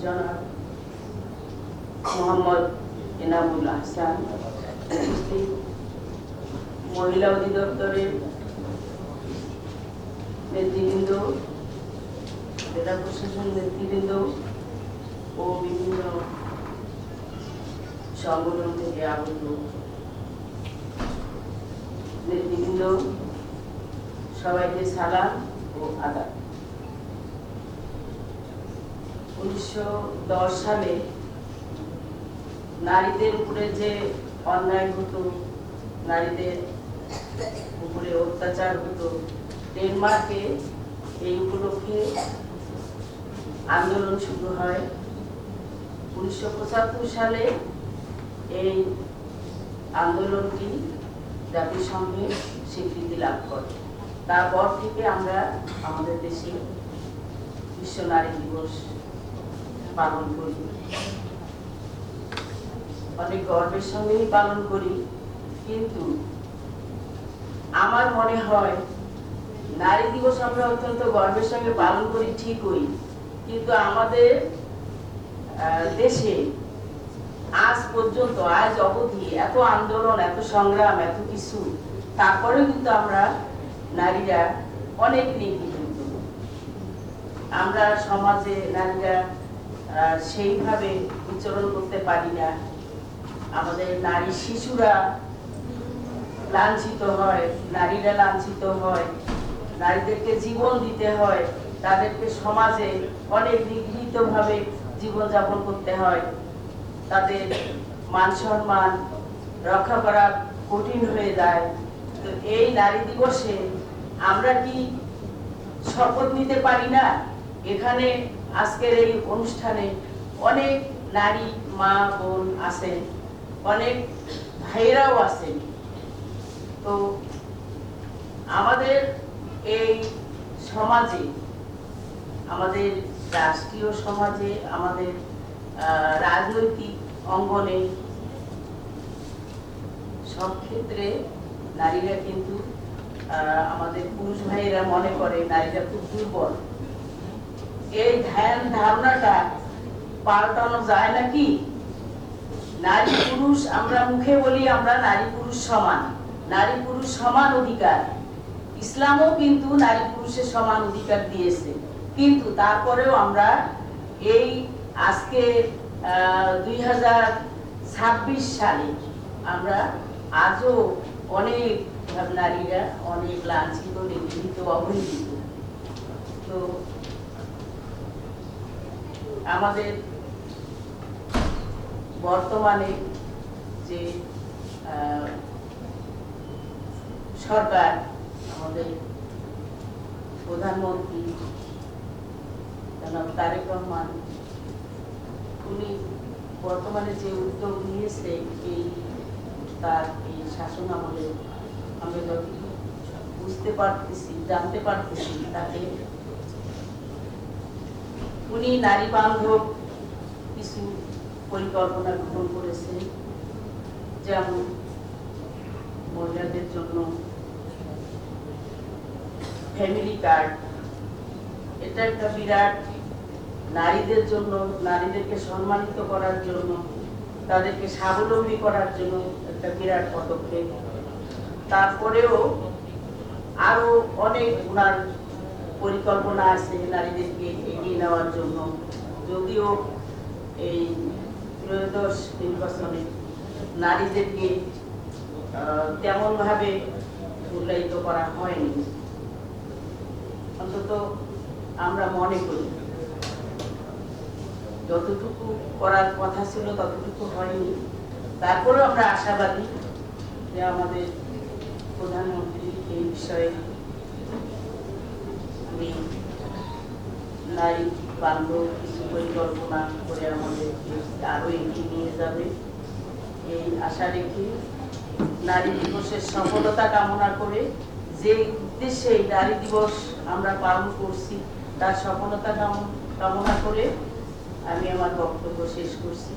জনাব মোহাম্মদ এনামুল আহসান, মহিলা অধিদপ্তরের নেতৃবৃন্দ, জেলা প্রশাসন নেতৃবৃন্দ ও বিভিন্ন সংগঠন থেকে আগত নেতৃবৃন্দ, সবাইকে সালাম ও আদাব। 1910 সালে নারীদের উপরে যে অন্যায় হতো, নারীদের উপরে অত্যাচার হতো, ডেনমার্কে এই উপলক্ষে আন্দোলন শুরু হয়। 1975 সালে এই আন্দোলনটি জাতিসংঘের স্বীকৃতি লাভ করে। তারপর থেকে আমরা আমাদের দেশে বিশ্ব নারী দিবস পালন করি, অনেক গর্বের সঙ্গেই পালন করি। কিন্তু আমার মনে হয় নারী দিবস আমরা অত্যন্ত গর্বের সঙ্গে পালন করি ঠিকই, কিন্তু আমাদের দেশে আজ পর্যন্ত, আজ অবধি এত আন্দোলন, এত সংগ্রাম, এত কিছু, তারপরেও কিন্তু আমরা নারীরা অনেক নিপীড়িত। আমরা সমাজে নারীরা সেইভাবে বিচরণ করতে পারি না। আমাদের নারী শিশুরা লাঞ্ছিত হয়, নারীরা লাঞ্ছিত হয়, নারীদেরকে জীবন দিতে হয়, তাদেরকে সমাজে অনেক নিগৃহীতভাবে জীবনযাপন করতে হয়, তাদের মান সম্মান রক্ষা করা কঠিন হয়ে যায়। তো এই নারী দিবসে আমরা কি শপথ নিতে পারি না? এখানে আজকের এই অনুষ্ঠানে অনেক নারী মা বোন আছেন, অনেক ভাইরাও আছেন। তো আমাদের এই সমাজে, আমাদের রাষ্ট্রীয় সমাজে, আমাদের রাজনৈতিক অঙ্গনে সব ক্ষেত্রে নারীরা কিন্তু, আমাদের পুরুষ ভাইয়েরা মনে করে নারীরা খুব দুর্বল। এই ধ্যান ধারণাটা পাল্টানো যায় নাকি? নারী পুরুষ, আমরা মুখে বলি আমরা নারী পুরুষ সমান, নারী পুরুষ সমান অধিকার। ইসলামও কিন্তু নারী পুরুষের সমান অধিকার দিয়েছে, কিন্তু তারপরেও আমরা এই আজকে 2026 সালে আমরা আজও অনেক নারীরা অনেক লাঞ্ছিত, নিগৃহীত, অবহেলিত। তো আমাদের বর্তমানে যে সরকার, আমাদের প্রধানমন্ত্রী জনাব তারেক রহমান, উনি বর্তমানে যে উদ্যোগ নিয়েছে, তার এই শাসন আমলে আমরা যতটুকু বুঝতে পারতেছি, জানতে পারতেছি, তাতে উনি নারী বান্ধব কিছু পরিকল্পনা গ্রহণ করেছেন। যেমন মহিলাদের জন্য ফ্যামিলি কার্ড, এটা একটা বিরাট, নারীদের জন্য, নারীদেরকে সম্মানিত করার জন্য, তাদেরকে স্বাবলম্বী করার জন্য একটা বিরাট পদক্ষেপ। তারপরেও আরো অনেক ওনার পরিকল্পনা আছে নারীদেরকে এগিয়ে নেওয়ার জন্য, যদিও এই ত্রয়োদশ নির্বাচনে নারীদেরকে তেমন ভাবে মূল্যায়িত করা হয়নি। অন্তত আমরা মনে করি যতটুকু করার কথা ছিল ততটুকু হয়নি। তারপরেও আমরা আশাবাদী যে আমাদের প্রধানমন্ত্রী এই বিষয়ে নারী বান্ধব কিছু পরিকল্পনা করে আমাদেরকে আরো এগিয়ে নিয়ে যাবে, এই আশা রেখে নারী দিবসের সফলতা কামনা করে, যে উদ্দেশ্যে এই নারী দিবস আমরা পালন করছি তার সফলতা কামনা করে আমি আমার বক্তব্য শেষ করছি।